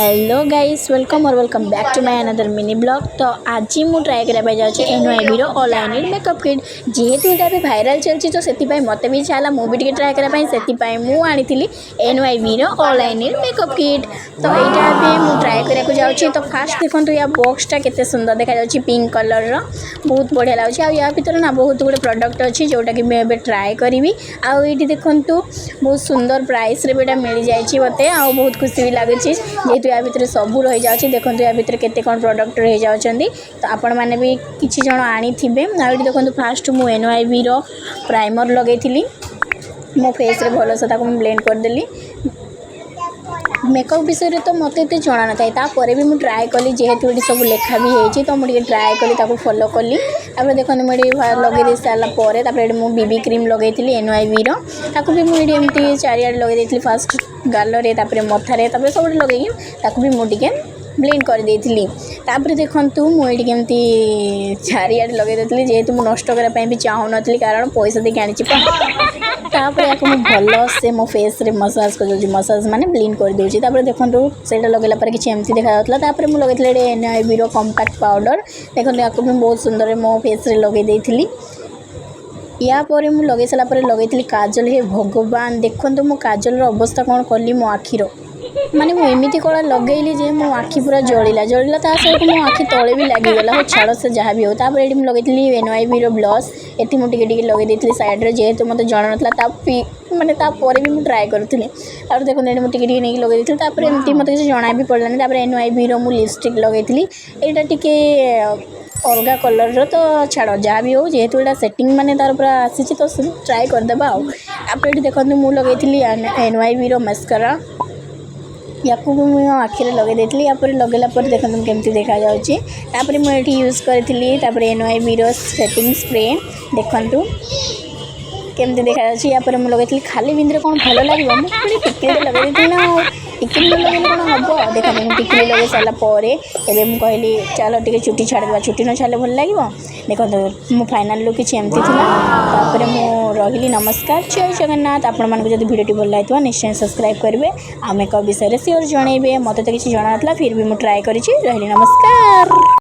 Hello guys welcome और welcome back to my another mini blog. तो आज मुझे ट्राए करने जाऊँगी NYB all I need makeup kit जेहेतु यहाँ भी भाइराल चलती तो से मत भी इच्छा मुझे ट्राए करने से मुझे NYB all I need makeup kit. तो यहाँ मुझे ट्राए करने जाऊँगी। तो फास्ट देखो या बॉक्सटा केते सुंदर देखा पिंक कलर बहुत बढ़िया लगे। या भर ना बहुत गुड़े प्रोडक्ट अच्छी जोटा कि मुझे ट्राए करी। आईटी देखु बहुत सुंदर प्राइस रे बेटा मिल जाए मत आ बहुत खुशी भी लगुच जेहेतु या भितर सब रही जाऊँगी। देखो या भितर केते कौन प्रोडक्ट रही जाऊँगी। तो आपण मैंने भी किसी जन आनी थे। आईटी देखो फास्ट मु एनवाईबी प्राइमर लगे मो फेस रे भल से ब्लेंड करदेली। मेकअप विषय तो मत ये जना ना था भी मुझे ट्राए कली जेहेतु ये सब लेखा भी होती तो मुझे ट्राए कली फॉलो कली। तापर देखो मुझे लगे दे सारापर मुझे बीबी क्रीम लगे एनवाईबी भी मुझे एमती चारियाडे लगे फास्ट गालरे मथारे सब लगे भी मुझे ब्लेंड कर देती। तापर देखु मुझे केमती चारियाडे लगे जेहेतु मुझे नष्ट करने भी चाहूँ नी कारण पैसा देके आनी। तापर या भल से मो फेस रे मसाज कर मसाज माने ब्लेंड कर दूसरी। तापर देखो से लगेला कि एमती देखा मुझे लगे एनवाईबी कॉम्पैक्ट पाउडर देखो या बहुत सुंदर मो फेस रे लगे देती। या पर मुझे लगे सारापर लगे काजल। हे भगवान देखो मो काजल अवस्था कौन कली मो आखिर माने मुझे कला लगेली जे मो आखि पूरा जलिला सहित मो आखि तले भी लगिगला। हो छाड़ से जहाँ भी हो। तापर ये लगे एनवाईबी ब्लश ये मुझे लगे देती साइड्रे जेहेतु मत जना ना माने तापर भी मुझे ट्राए करूँ। और देखो ये मुझे नहीं लगे देती एमती मत किसी जना भी पड़ानी। एनवाईबी मुझे लिपस्टिक लगे यहाँ टी अलग कलर तो छाड़ जहाँ भी हो जेहेतु यहाँ सेटिंग माने तार पूरा आसी तो ट्राए करदेबा। आप देखो मुझे लगे एनवाईबी मस्कारा या मुझे आखिरे लगे देती। या लगेला देखो केमती देखा जापर मुझे यूज करी। एनवाईबी सेटिंग स्प्रे देखु केमती देखा या मुझे लगे खाली बिंदी कौन भल लगे मुझे टिकली लगे देती ना टिकली लगे कौन हम देखा मुझे टिकली लगे सारापर एवं कहली चलो टे चुटी छाड़देवा चुटी न छाड़े भल लगे। देखो मो फाइनाल लुक किसी एमती था। मु रही नमस्कार जय जगन्नाथ। आपण मानक जब वीडियो भल लगे निश्चय सब्सक्राइब करेंगे। आ मेकअप विषय श्योर जनइबे मत तो किसी जना ना फिर भी मुझे ट्राए करी। रही नमस्कार।